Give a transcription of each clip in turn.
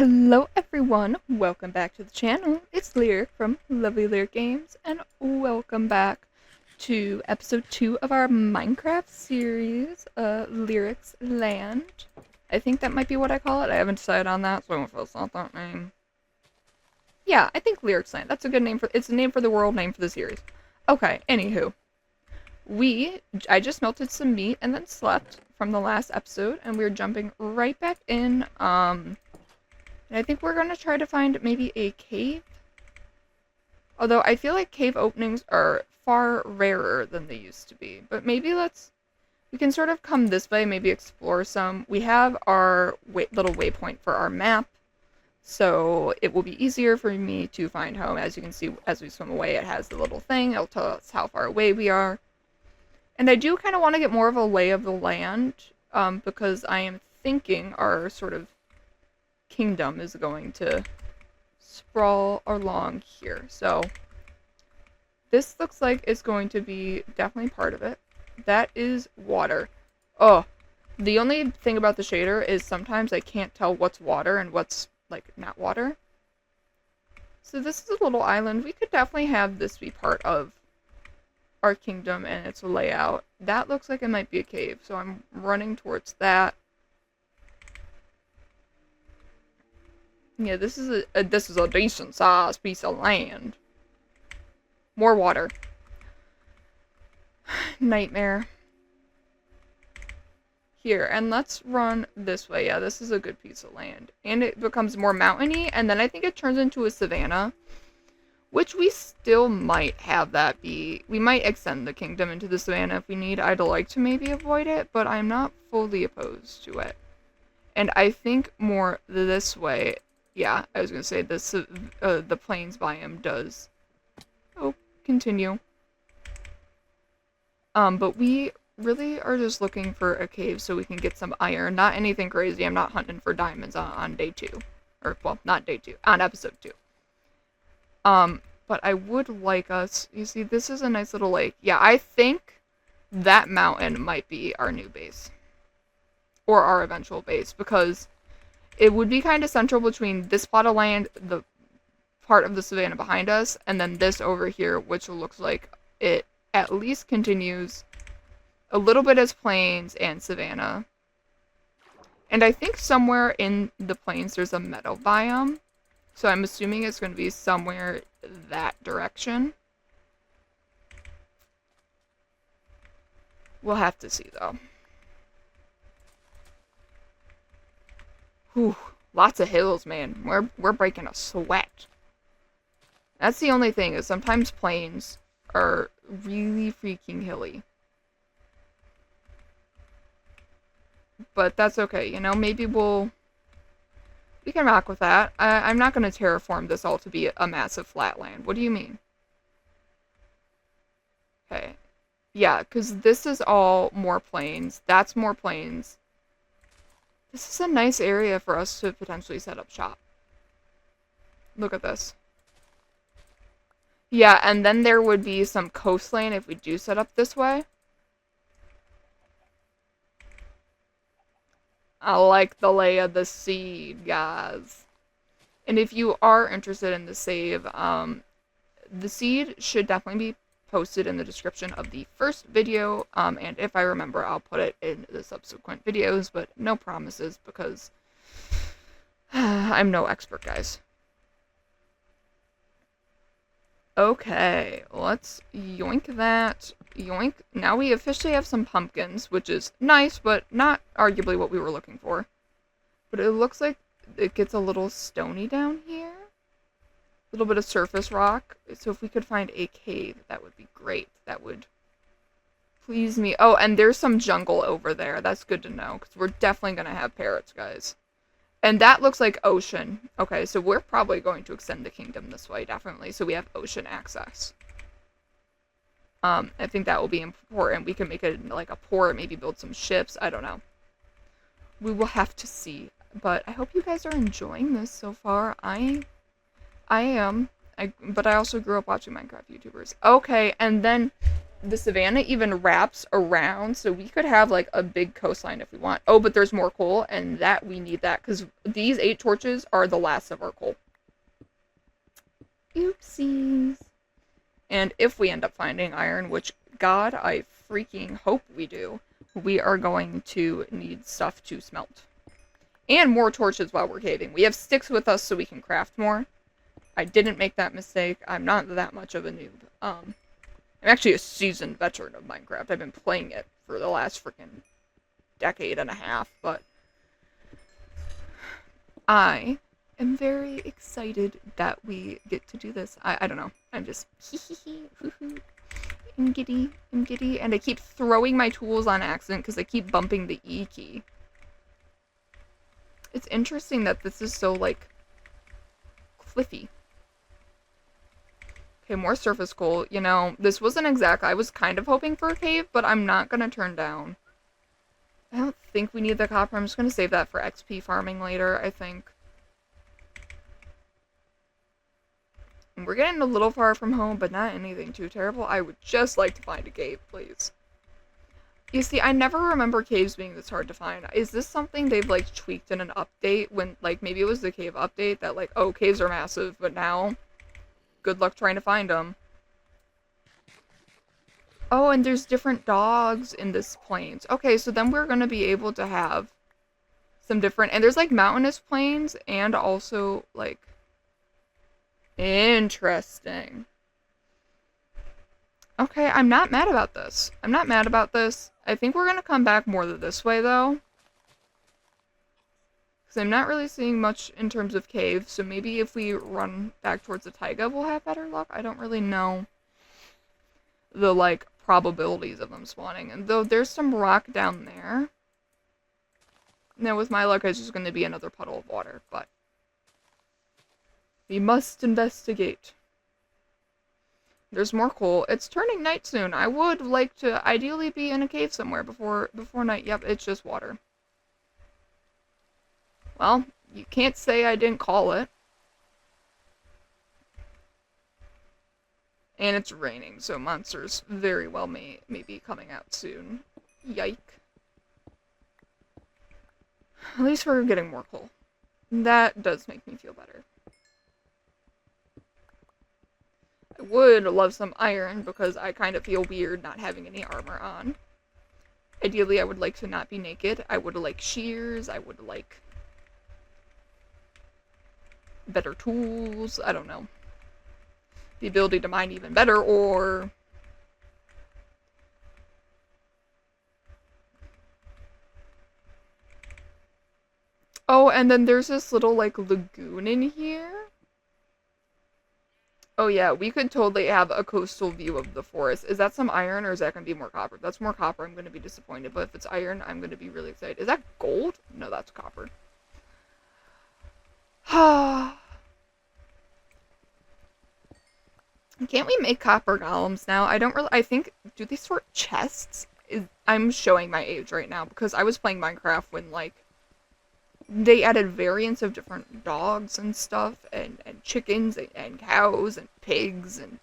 Hello everyone, welcome back to the channel. It's Lyric from Lovely Lyric Games, and welcome back to episode 2 of our Minecraft series, Lyric's Land. I think that might be what I call it. I haven't decided on that, so if it's not that name. Yeah, I think Lyric's Land. That's a good name it's a name for the world, name for the series. Okay, anywho. I just melted some meat and then slept from the last episode, and we're jumping right back in, and I think we're going to try to find maybe a cave. Although I feel like cave openings are far rarer than they used to be. But maybe we can sort of come this way, maybe explore some. We have our little waypoint for our map. So it will be easier for me to find home. As you can see, as we swim away, it has the little thing. It'll tell us how far away we are. And I do kind of want to get more of a lay of the land. Because I am thinking our sort of kingdom is going to sprawl along here. So this looks like it's going to be definitely part of it. That is water. Oh, the only thing about the shader is sometimes I can't tell what's water and what's like not water. So this is a little island. We could definitely have this be part of our kingdom and its layout. That looks like it might be a cave, so I'm running towards that. Yeah, this is a decent sized piece of land. More water. Nightmare. Here, and let's run this way. Yeah, this is a good piece of land. And it becomes more mountainy, and then I think it turns into a savanna. Which we still might have that be. We might extend the kingdom into the savanna if we need. I'd like to maybe avoid it, but I'm not fully opposed to it. And I think more this way. Yeah, I was gonna say this. The plains biome does. Oh, continue. But we really are just looking for a cave so we can get some iron. Not anything crazy. I'm not hunting for diamonds on day 2, or well, not day 2, on episode 2. But I would like us. You see, this is a nice little lake. Yeah, I think that mountain might be our new base, or our eventual base, because it would be kind of central between this plot of land, the part of the savanna behind us, and then this over here, which looks like it at least continues a little bit as plains and savanna. And I think somewhere in the plains there's a meadow biome, so I'm assuming it's going to be somewhere that direction. We'll have to see, though. Whew, lots of hills, man. We're breaking a sweat. That's the only thing, is sometimes plains are really freaking hilly. But that's okay, you know, maybe we can rock with that. I'm not going to terraform this all to be a massive flatland. What do you mean? Okay. Yeah, because this is all more plains. That's more plains. This is a nice area for us to potentially set up shop. Look at this. Yeah, and then there would be some coastline if we do set up this way. I like the lay of the seed, guys. And if you are interested in the save, the seed should definitely be posted in the description of the first video, and if I remember, I'll put it in the subsequent videos, but no promises, because I'm no expert, guys. Okay, let's yoink that. Yoink. Now we officially have some pumpkins, which is nice, but not arguably what we were looking for. But it looks like it gets a little stony down here. A little bit of surface rock. So if we could find a cave, that would be great. That would please me. Oh, and there's some jungle over there. That's good to know, because we're definitely going to have parrots, guys. And that looks like ocean. Okay, so we're probably going to extend the kingdom this way, definitely. So we have ocean access. I think that will be important. We can make it like a port, maybe build some ships. I don't know. We will have to see. But I hope you guys are enjoying this so far. I am. But I also grew up watching Minecraft YouTubers. Okay, and then the savannah even wraps around, so we could have like a big coastline if we want. Oh, but there's more coal, and that we need that because these 8 torches are the last of our coal. Oopsies. And if we end up finding iron, which God, I freaking hope we do, we are going to need stuff to smelt. And more torches while we're caving. We have sticks with us so we can craft more. I didn't make that mistake. I'm not that much of a noob. I'm actually a seasoned veteran of Minecraft. I've been playing it for the last freaking decade and a half, but I am very excited that we get to do this. I don't know. I'm just I'm giddy, and I keep throwing my tools on accident because I keep bumping the E key. It's interesting that this is so, like, cliffy. Okay, more surface coal. You know, this wasn't exact. I was kind of hoping for a cave, but I'm not gonna turn down. I don't think we need the copper. I'm just gonna save that for XP farming later, I think. And we're getting a little far from home, but not anything too terrible. I would just like to find a cave, please. You see, I never remember caves being this hard to find. Is this something they've, like, tweaked in an update when, like, maybe it was the cave update that, like, oh, caves are massive, but now, good luck trying to find them. Oh, and there's different dogs in this plains. Okay, so then we're gonna be able to have some different, and there's, like, mountainous plains, and also, like, interesting. Okay, I'm not mad about this. I'm not mad about this. I think we're gonna come back more this way, though. Because I'm not really seeing much in terms of caves, so maybe if we run back towards the taiga, we'll have better luck. I don't really know the, like, probabilities of them spawning. And though there's some rock down there. Now, with my luck, it's just gonna be another puddle of water, but we must investigate. There's more coal. It's turning night soon. I would like to ideally be in a cave somewhere before night. Yep, it's just water. Well, you can't say I didn't call it. And it's raining, so monsters very well may be coming out soon. Yike. At least we're getting more coal. That does make me feel better. I would love some iron because I kind of feel weird not having any armor on. Ideally, I would like to not be naked. I would like shears. I would like better tools. I don't know. The ability to mine even better, or oh, and then there's this little, like, lagoon in here. Oh yeah, we could totally have a coastal view of the forest. Is that some iron, or is that going to be more copper? If that's more copper, I'm going to be disappointed. But if it's iron, I'm going to be really excited. Is that gold? No, that's copper. Can't we make copper golems now? I think, do they sort chests? I'm showing my age right now, because I was playing Minecraft when, like, they added variants of different dogs and stuff, and chickens, and cows, and pigs, and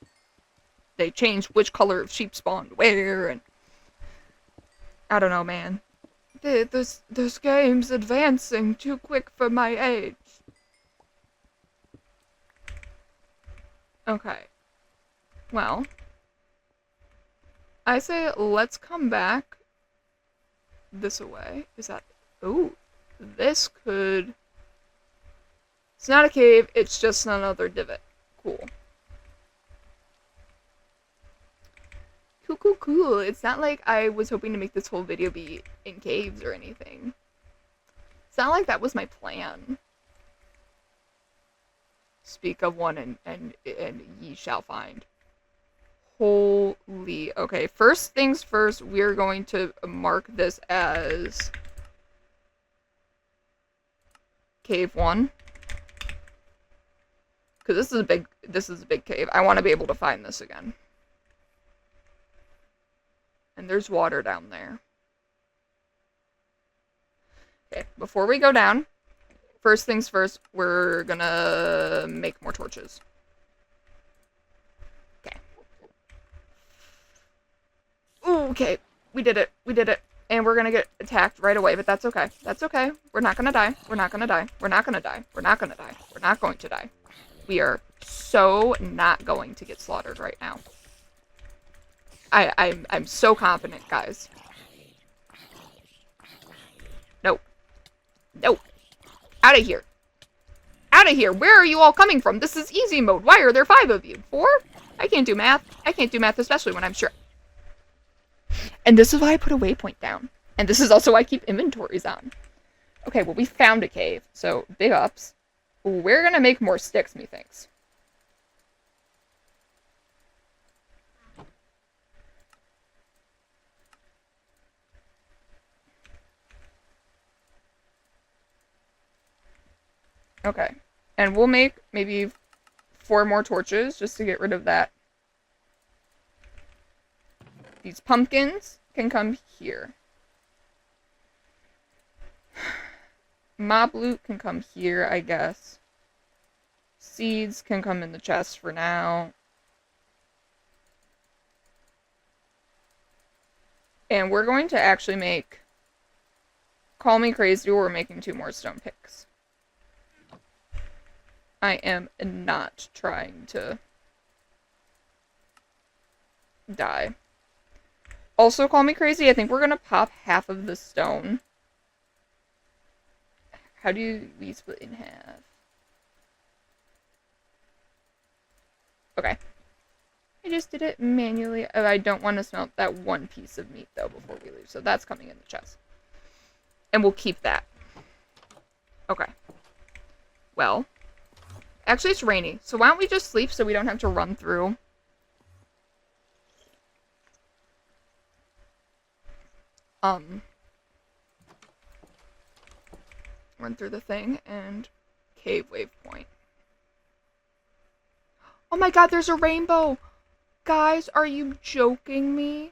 they changed which color of sheep spawned where, and I don't know, man. This game's advancing too quick for my age. Okay. Well, I say let's come back this way. Is that... Ooh. This could... It's not a cave, it's just another divot. Cool. Cool. It's not like I was hoping to make this whole video be in caves or anything. It's not like that was my plan. Speak of one and ye shall find. Holy... Okay, first things first, we're going to mark this as... Cave 1. Because this is a big cave. I want to be able to find this again. And there's water down there. Okay, before we go down, first things first, we're gonna make more torches. Okay. Okay, we did it. We did it. And we're gonna get attacked right away, but that's okay. That's okay. We're not gonna die. We're not gonna die. We're not gonna die. We're not gonna die. We're not going to die. We are so not going to get slaughtered right now. I'm so confident, guys. Nope. Nope. Out of here. Out of here. Where are you all coming from? This is easy mode. Why are there 5 of you? 4? I can't do math. I can't do math, especially when I'm sure. And this is why I put a waypoint down. And this is also why I keep inventories on. Okay, well, we found a cave. So, big ups. We're gonna make more sticks, methinks. Okay. And we'll make maybe 4 more torches just to get rid of that. These pumpkins can come here. Mob loot can come here, I guess. Seeds can come in the chest for now. And we're going to actually make... Call me crazy, we're making 2 more stone picks. I am not trying to die. Also, call me crazy, I think we're gonna pop half of the stone. How do we split in half? Okay. I just did it manually. I don't want to smelt that 1 piece of meat, though, before we leave. So that's coming in the chest. And we'll keep that. Okay. Well. Actually, it's rainy. So why don't we just sleep so we don't have to run through? Run through the thing and cave waypoint. Oh my god, there's a rainbow! Guys, are you joking me?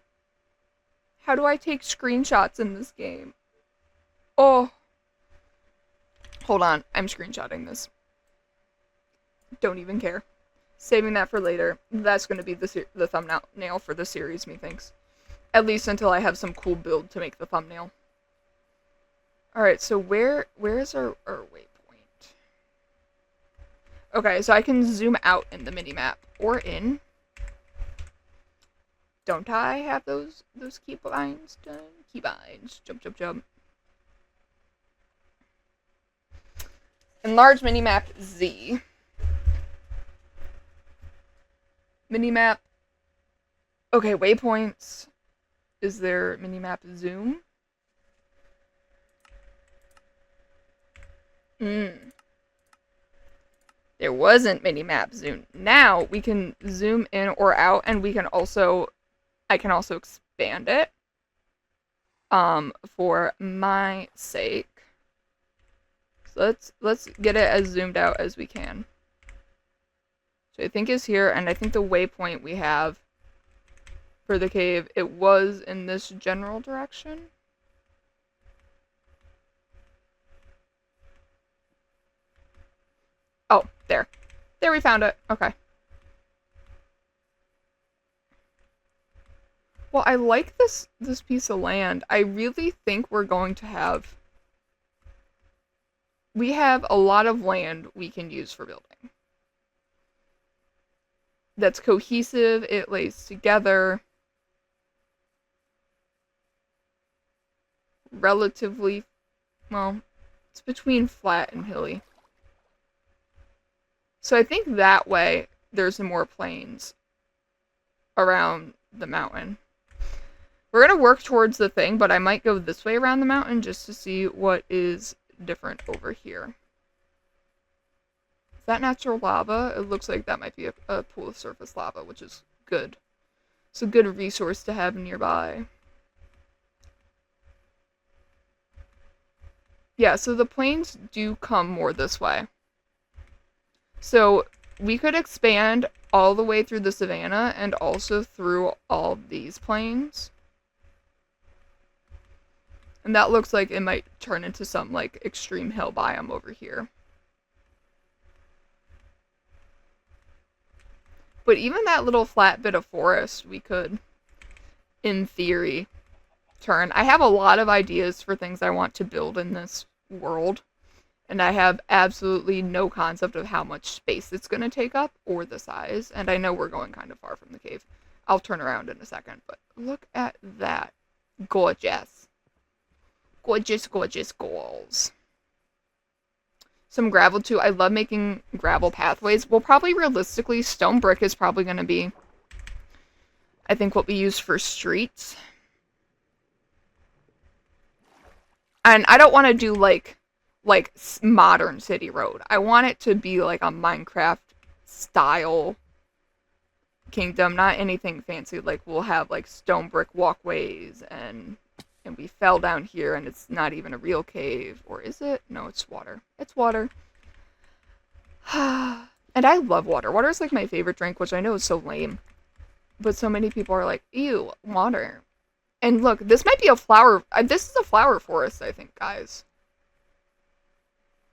How do I take screenshots in this game? Oh. Hold on, I'm screenshotting this. Don't even care. Saving that for later. That's going to be the thumbnail for the series, methinks. At least until I have some cool build to make the thumbnail. Alright, so where is our waypoint? Okay, so I can zoom out in the minimap. Or in. Don't I have those keybinds done? Keybinds. Jump, jump, jump. Enlarge minimap Z. Minimap. Okay, waypoints. Is there minimap zoom? There wasn't minimap zoom. Now we can zoom in or out, and we can also, I can also expand it. For my sake. So let's get it as zoomed out as we can. So I think is here, and I think the waypoint we have for the cave, it was in this general direction. Oh, there. There, we found it. Okay. Well, I like this piece of land. I really think we're going to have... We have a lot of land we can use for building. That's cohesive, it lays together. Relatively... Well, it's between flat and hilly. So I think that way there's more plains around the mountain. We're going to work towards the thing, but I might go this way around the mountain just to see what is different over here. Is that natural lava? It looks like that might be a pool of surface lava, which is good. It's a good resource to have nearby. Yeah, so the plains do come more this way. So we could expand all the way through the savanna and also through all these plains. And that looks like it might turn into some, like, extreme hill biome over here. But even that little flat bit of forest, we could... in theory, turn. I have a lot of ideas for things I want to build in this world, and I have absolutely no concept of how much space it's going to take up or the size, and I know we're going kind of far from the cave. I'll turn around in a second, but look at that. Gorgeous. Gorgeous, gorgeous goals. Some gravel too. I love making gravel pathways. Well, probably realistically, stone brick is probably going to be, I think, what we use for streets. And I don't want to do like modern city road. I want it to be like a Minecraft style kingdom, not anything fancy. Like we'll have like stone brick walkways and we fell down here and it's not even a real cave. Or is it? No, it's water. It's water. And I love water. Water is like my favorite drink, which I know is so lame. But so many people are like, ew, water. And look, this might be a flower. This is a flower forest, I think, guys.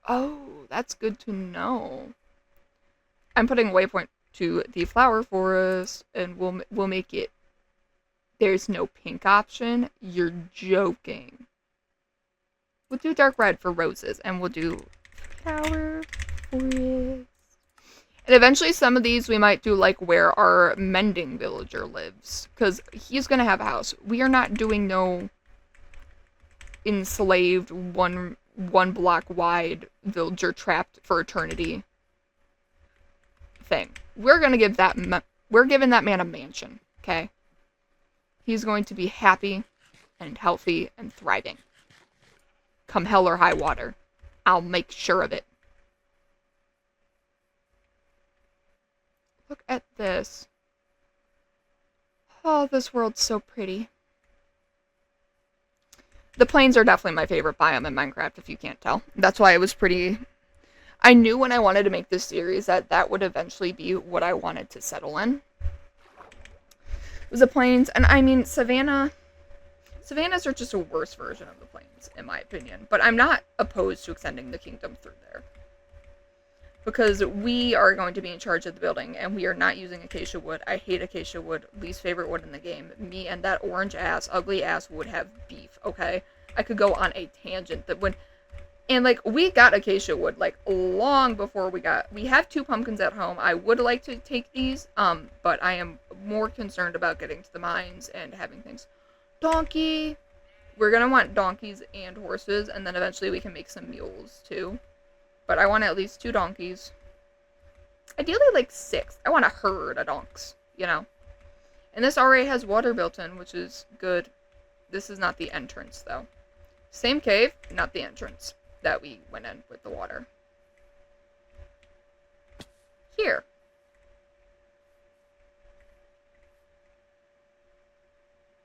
Oh, that's good to know. I'm putting a waypoint to the flower forest, and we'll make it. There's no pink option. You're joking. We'll do dark red for roses, and we'll do flower forest. And eventually some of these we might do like where our mending villager lives. Because he's going to have a house. We are not doing no enslaved one block wide villager trapped for eternity thing. We're going to give we're giving that man a mansion. Okay? He's going to be happy and healthy and thriving. Come hell or high water. I'll make sure of it. Look at this. Oh, this world's so pretty. The plains are definitely my favorite biome in Minecraft, if you can't tell. That's why it was pretty... I knew when I wanted to make this series that that would eventually be what I wanted to settle in. It was the plains, and I mean, savannas are just a worse version of the plains, in my opinion. But I'm not opposed to extending the kingdom through there. Because we are going to be in charge of the building, and we are not using acacia wood. I hate acacia wood. Least favorite wood in the game. Me and that orange ass, ugly ass would have beef, okay? I could go on a tangent that would... And, like, we got acacia wood, like, long before we have 2 pumpkins at home. I would like to take these, but I am more concerned about getting to the mines and having things. Donkey! We're gonna want donkeys and horses, and then eventually we can make some mules, too. But I want at least 2 donkeys. Ideally, like 6. I want a herd of donks, you know? And this already has water built in, which is good. This is not the entrance, though. Same cave, not the entrance that we went in with the water. Here.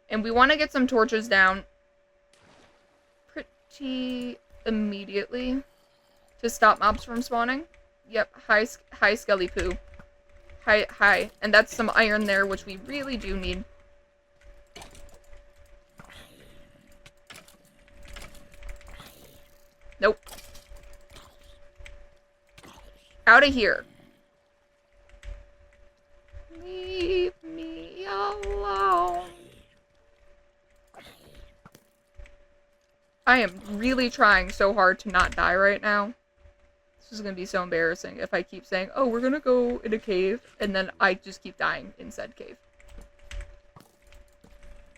And we want to get some torches down pretty immediately. To stop mobs from spawning. Yep, high skelly poo. High. And that's some iron there, which we really do need. Nope. Out of here. Leave me alone. I am really trying so hard to not die right now. This is going to be so embarrassing if I keep saying, oh, we're going to go in a cave, and then I just keep dying in said cave.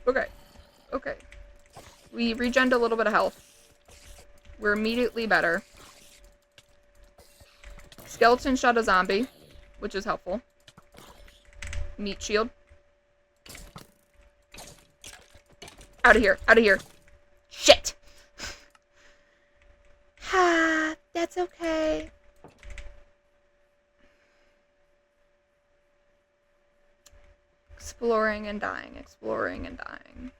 Okay. Okay. We regened a little bit of health. We're immediately better. Skeleton shot a zombie, which is helpful. Meat shield. Out of here. Out of here. Shit! Ah, that's okay. Exploring and dying, exploring and dying.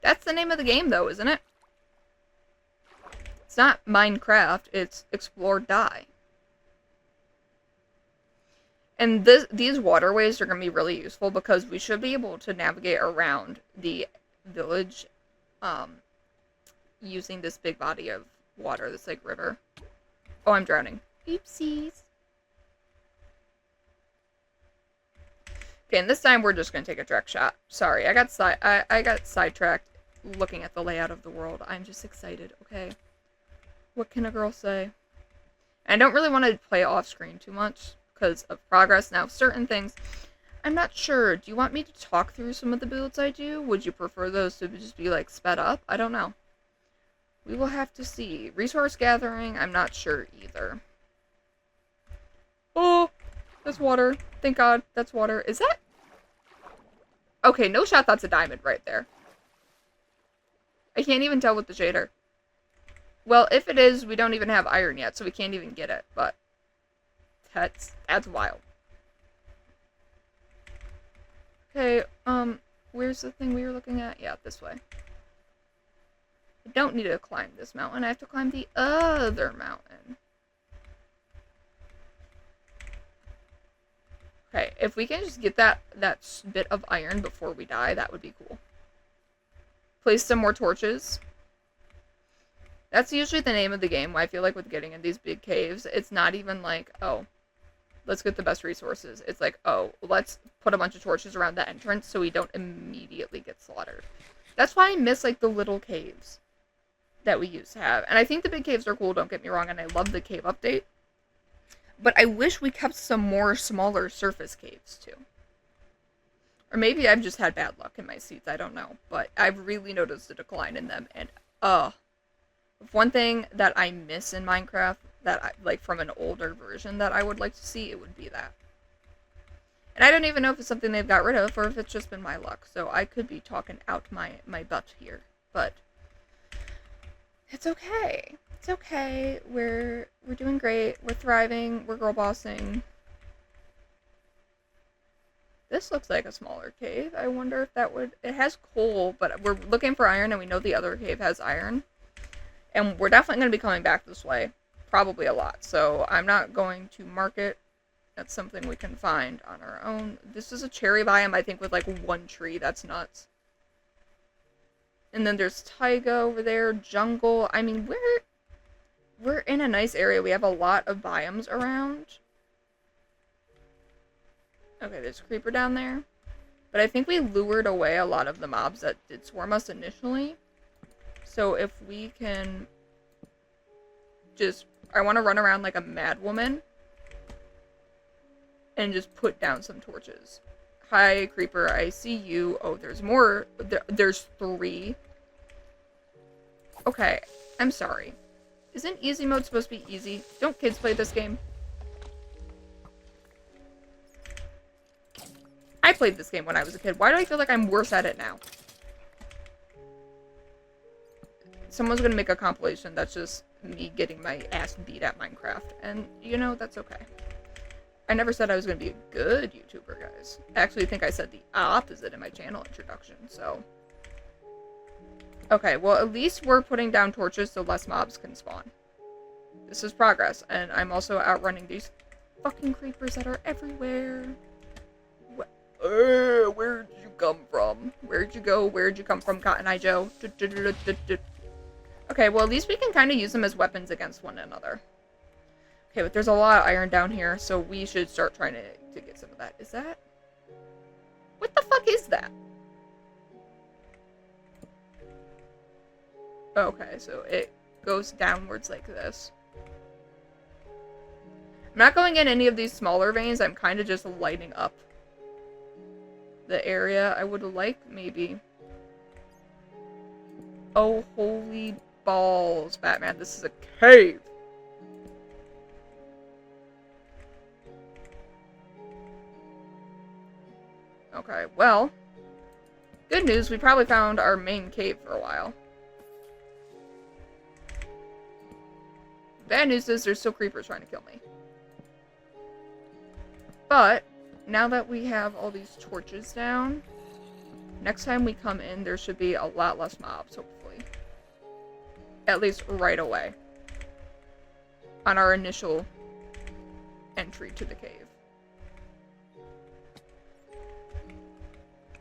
That's the name of the game, though, isn't it? It's not Minecraft, it's Explore Die. And these waterways are going to be really useful because we should be able to navigate around the village using this big body of water, this like river. Oh, I'm drowning. Oopsies. Okay, and this time we're just gonna take a direct shot. Sorry, I got sidetracked looking at the layout of the world. I'm just excited, okay? What can a girl say? And I don't really want to play off screen too much because of progress. Now, certain things, I'm not sure. Do you want me to talk through some of the builds I do? Would you prefer those to just be like sped up? I don't know. We will have to see. Resource gathering, I'm not sure either. Oh, that's water. Thank God, that's water. Is that? Okay, no shot, that's a diamond right there. I can't even tell with the shader. Well, if it is, we don't even have iron yet, so we can't even get it, but that's wild. Okay, where's the thing we were looking at? Yeah, this way. I don't need to climb this mountain, I have to climb the other mountain. Okay, if we can just get that bit of iron before we die, that would be cool. Place some more torches. That's usually the name of the game. I feel like with getting in these big caves, it's not even like, oh, let's get the best resources. It's like, oh, let's put a bunch of torches around the entrance so we don't immediately get slaughtered. That's why I miss, like, the little caves that we used to have. And I think the big caves are cool, don't get me wrong, and I love the cave update. But I wish we kept some more smaller surface caves, too. Or maybe I've just had bad luck in my seeds, I don't know. But I've really noticed a decline in them, and, one thing that I miss in Minecraft, like, from an older version that I would like to see, it would be that. And I don't even know if it's something they've got rid of, or if it's just been my luck, so I could be talking out my butt here. But it's okay. It's okay. We're doing great. We're thriving. We're girl bossing. This looks like a smaller cave. I wonder if that would... It has coal, but we're looking for iron, and we know the other cave has iron. And we're definitely going to be coming back this way. Probably a lot. So I'm not going to mark it. That's something we can find on our own. This is a cherry biome, I think, with like one tree. That's nuts. And then there's taiga over there. Jungle. I mean, we're in a nice area. We have a lot of biomes around. Okay, there's a creeper down there. But I think we lured away a lot of the mobs that did swarm us initially. So if we can just... I want to run around like a mad woman. And just put down some torches. Hi, creeper, I see you. Oh, there's more. There's 3. Okay, I'm sorry. Isn't easy mode supposed to be easy? Don't kids play this game? I played this game when I was a kid. Why do I feel like I'm worse at it now? Someone's gonna make a compilation that's just me getting my ass beat at Minecraft. And, you know, that's okay. I never said I was gonna be a good YouTuber, guys. I actually think I said the opposite in my channel introduction, so... Okay, well, at least we're putting down torches so less mobs can spawn. This is progress, and I'm also outrunning these fucking creepers that are everywhere. Where'd you come from? Where'd you go? Where'd you come from, Cotton Eye Joe? Okay, well, at least we can kind of use them as weapons against one another. Okay, but there's a lot of iron down here, so we should start trying to get some of that. Is that... What the fuck is that? Okay, so it goes downwards like this. I'm not going in any of these smaller veins. I'm kind of just lighting up the area. I would like, maybe... Oh, holy balls, Batman. This is a cave! Okay, well... Good news, we probably found our main cave for a while. Bad news is there's still creepers trying to kill me. But, now that we have all these torches down, next time we come in, there should be a lot less mobs, hopefully. At least right away. On our initial entry to the cave.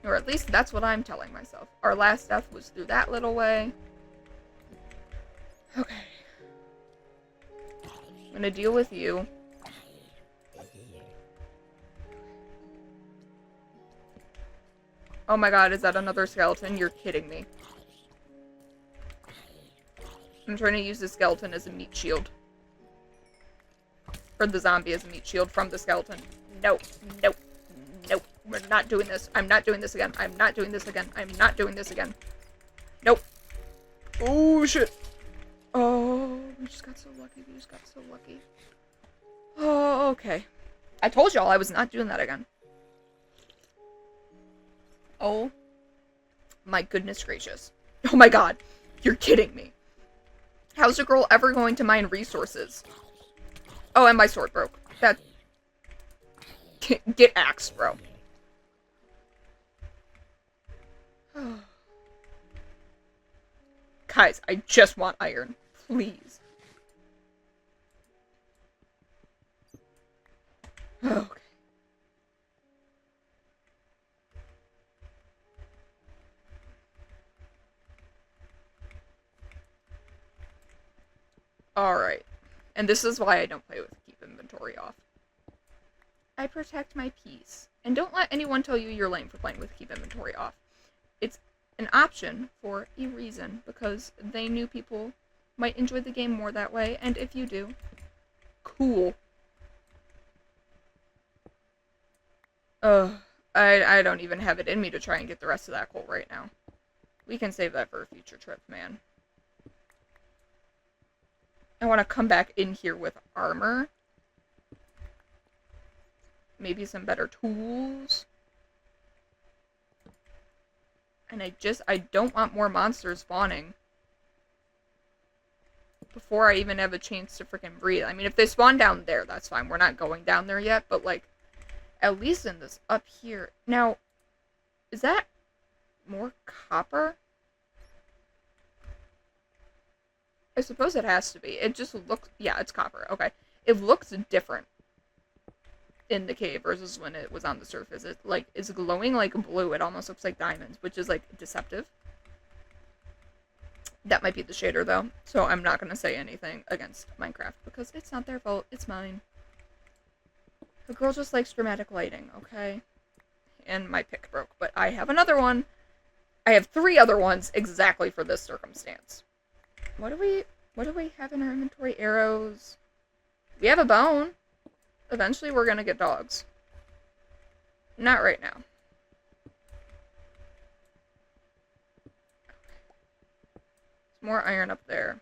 Or at least that's what I'm telling myself. Our last death was through that little way. Okay. I'm gonna deal with you. Oh my god, is that another skeleton? You're kidding me. I'm trying to use the skeleton as a meat shield. Or the zombie as a meat shield from the skeleton. No, no, no. We're not doing this. I'm not doing this again. I'm not doing this again. I'm not doing this again. Nope. Oh, shit. Oh, we just got so lucky. We just got so lucky. Oh, okay. I told y'all I was not doing that again. Oh. My goodness gracious. Oh my god. You're kidding me. How's a girl ever going to mine resources? Oh, and my sword broke. That... Get axed, bro. Guys, I just want iron. Please. Okay. Alright. And this is why I don't play with keep inventory off. I protect my peace. And don't let anyone tell you you're lame for playing with keep inventory off. It's an option for a reason, because they knew people might enjoy the game more that way, and if you do, cool. I don't even have it in me to try and get the rest of that coal right now. We can save that for a future trip, man. I want to come back in here with armor. Maybe some better tools. And I don't want more monsters spawning before I even have a chance to freaking breathe. I mean, if they spawn down there, that's fine. We're not going down there yet, but, like, at least in this up here. Now, is that more copper? I suppose it has to be. It just looks... Yeah, it's copper. Okay. It looks different in the cave versus when it was on the surface. It, like, is glowing like blue. It almost looks like diamonds, which is, like, deceptive. That might be the shader, though. So I'm not going to say anything against Minecraft, because it's not their fault. It's mine. The girl just likes dramatic lighting, okay? And my pick broke, but I have another one. I have 3 other ones exactly for this circumstance. What do we have in our inventory? Arrows. We have a bone. Eventually we're gonna get dogs. Not right now. There's more iron up there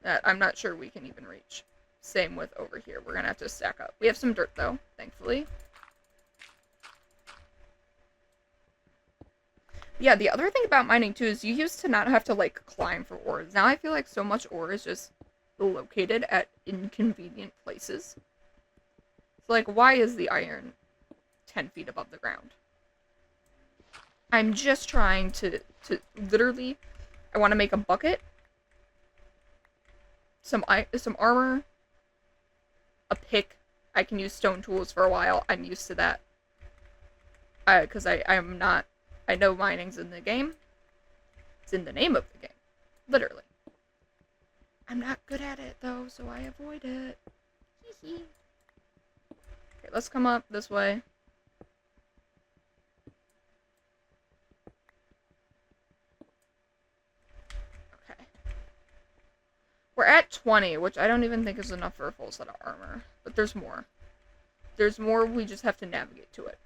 that I'm not sure we can even reach. Same with over here. We're gonna have to stack up. We have some dirt, though, thankfully. Yeah, the other thing about mining, too, is you used to not have to, like, climb for ores. Now I feel like so much ore is just located at inconvenient places. So, like, why is the iron 10 feet above the ground? I'm just trying to literally... I want to make a bucket. Some armor. A pick. I can use stone tools for a while. I'm used to that. Because I'm not... I know mining's in the game. It's in the name of the game. Literally. I'm not good at it, though, so I avoid it. Hee. Okay, let's come up this way. Okay. We're at 20, which I don't even think is enough for a full set of armor. But there's more. There's more, we just have to navigate to it.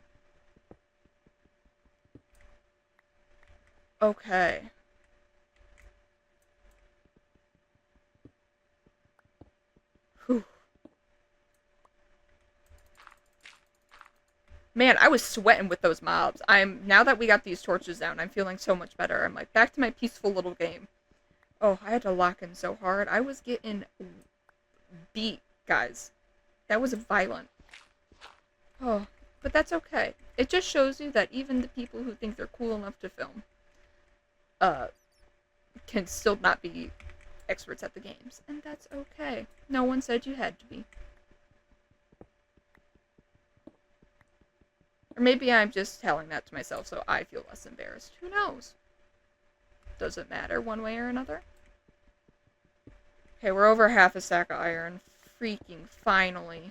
Okay. Whew. Man, I was sweating with those mobs. Now that we got these torches down, I'm feeling so much better. I'm like, back to my peaceful little game. Oh, I had to lock in so hard. I was getting beat, guys. That was violent. Oh, but that's okay. It just shows you that even the people who think they're cool enough to film, can still not be experts at the games. And that's okay. No one said you had to be. Or maybe I'm just telling that to myself so I feel less embarrassed. Who knows? Doesn't matter one way or another. Okay, we're over half a stack of iron. Freaking finally.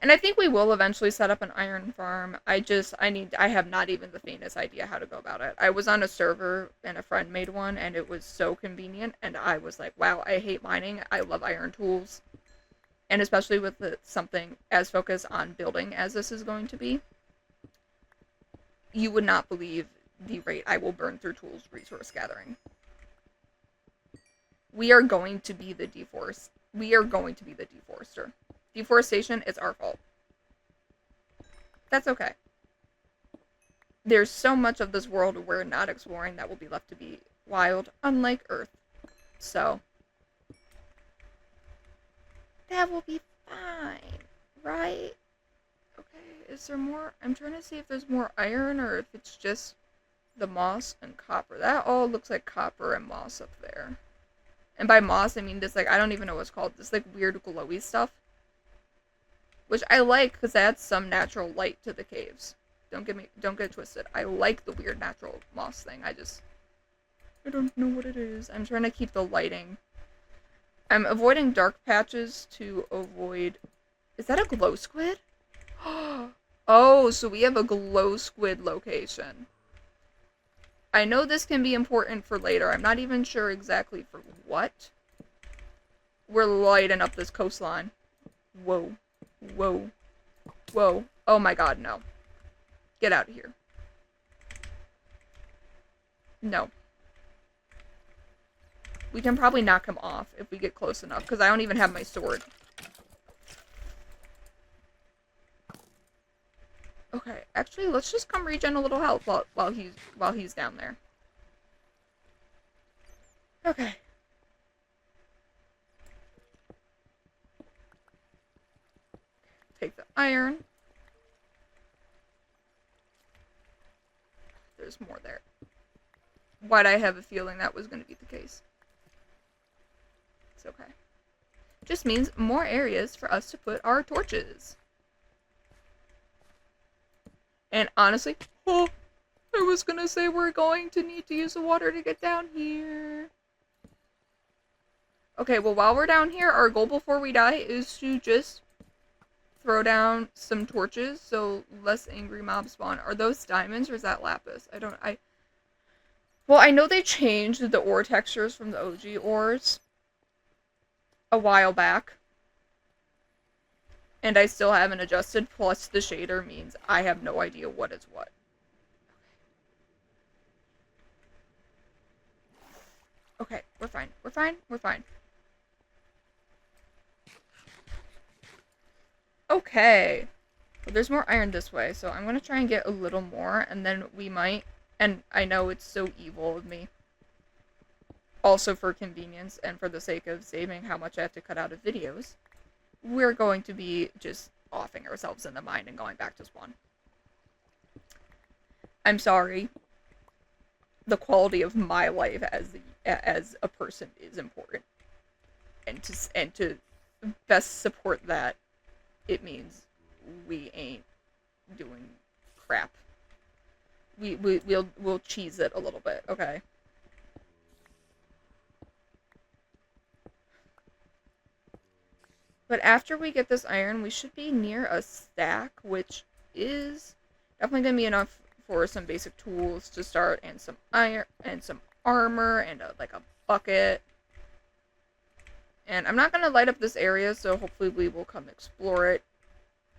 And I think we will eventually set up an iron farm. I have not even the faintest idea how to go about it. I was on a server and a friend made one and it was so convenient and I was like, wow, I hate mining. I love iron tools. And especially with something as focused on building as this is going to be, you would not believe the rate I will burn through tools resource gathering. We are going to be the deforester. Deforestation is our fault. That's okay. There's so much of this world we're not exploring that will be left to be wild, unlike Earth. So, that will be fine, right? Okay, is there more? I'm trying to see if there's more iron or if it's just the moss and copper. That all looks like copper and moss up there. And by moss, I mean this, like, I don't even know what it's called. This, like, weird glowy stuff. Which I like, because it adds some natural light to the caves. Don't get it twisted. I like the weird natural moss thing. I don't know what it is. I'm trying to keep the lighting. I'm avoiding dark patches to avoid... Is that a glow squid? Oh, so we have a glow squid location. I know this can be important for later. I'm not even sure exactly for what. We're lighting up this coastline. Whoa. Whoa. Whoa. Oh my god, no. Get out of here. No. We can probably knock him off if we get close enough, because I don't even have my sword. Okay, actually, let's just come regen a little health while he's down there. Okay. Take the iron. There's more there. Why'd I have a feeling that was going to be the case? It's okay. Just means more areas for us to put our torches. And honestly, I was gonna say we're going to need to use the water to get down here. Okay, well, while we're down here, our goal before we die is to just throw down some torches so less angry mobs spawn. Are those diamonds or is that lapis? Well, I know they changed the ore textures from the OG ores a while back. And I still haven't adjusted, plus the shader means I have no idea what is what. Okay, we're fine. We're fine. We're fine. Okay. Well, there's more iron this way, so I'm gonna try and get a little more, and then we might... And I know it's so evil of me. Also for convenience, and for the sake of saving how much I have to cut out of videos, we're going to be just offing ourselves in the mine and going back to spawn. I'm sorry. The quality of my life as a person is important. And to best support that, it means we ain't doing crap. We'll cheese it a little bit, okay? But after we get this iron, we should be near a stack, which is definitely going to be enough for some basic tools to start, and some iron, and some armor, and like a bucket. And I'm not going to light up this area, so hopefully we will come explore it,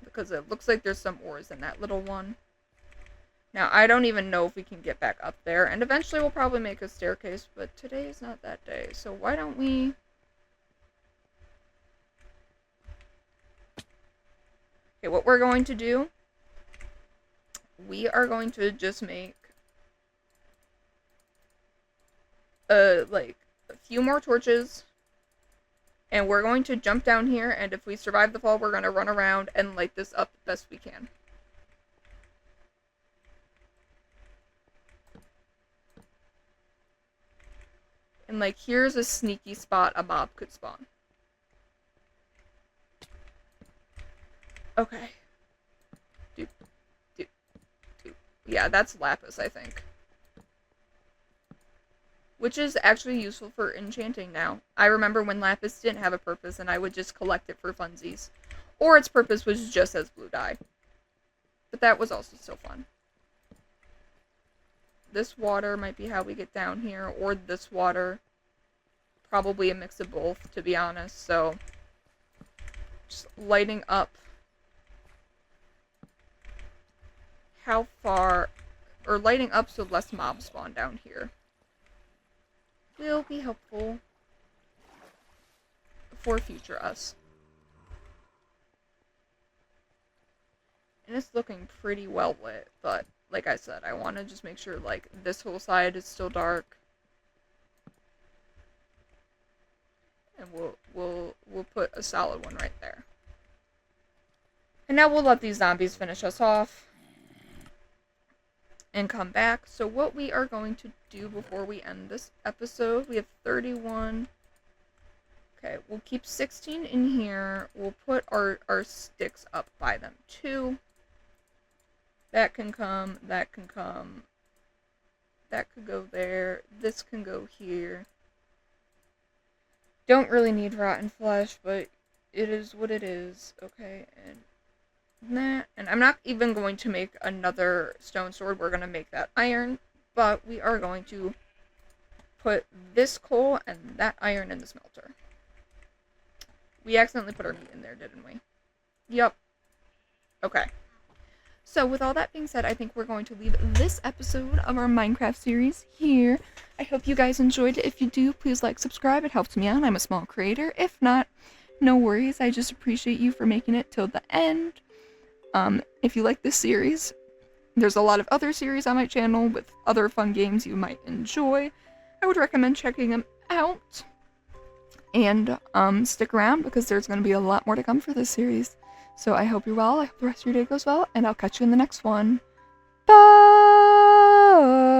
because it looks like there's some ores in that little one. Now, I don't even know if we can get back up there, and eventually we'll probably make a staircase, but today is not that day, so why don't we... Okay, what we're going to do, we are going to just make, like, a few more torches, and we're going to jump down here, and if we survive the fall, we're going to run around and light this up the best we can. And, like, here's a sneaky spot a mob could spawn. Okay. Yeah, that's lapis, I think. Which is actually useful for enchanting now. I remember when lapis didn't have a purpose and I would just collect it for funsies. Or its purpose was just as blue dye. But that was also still fun. This water might be how we get down here, or this water. Probably a mix of both, to be honest, so just lighting up how far, or lighting up so less mobs spawn down here will be helpful for future us. And it's looking pretty well lit, but like I said, I want to just make sure like this whole side is still dark. And we'll put a solid one right there. And now we'll let these zombies finish us off and come back. So what we are going to do before we end this episode, we have 31. Okay, we'll keep 16 in here. We'll put our sticks up by them too. That can come, that can come. That could go there. This can go here. Don't really need rotten flesh, but it is what it is. Okay, and that. And I'm not even going to make another stone sword. We're going to make that iron. But we are going to put this coal and that iron in the smelter. We accidentally put our meat in there, didn't we? Yep. Okay. So with all that being said, I think we're going to leave this episode of our Minecraft series here. I hope you guys enjoyed it. If you do, please like, subscribe. It helps me out. I'm a small creator. If not, no worries. I just appreciate you for making it till the end. If you like this series, there's a lot of other series on my channel with other fun games you might enjoy. I would recommend checking them out. And stick around because there's going to be a lot more to come for this series. So I hope you're well, I hope the rest of your day goes well, and I'll catch you in the next one. Bye!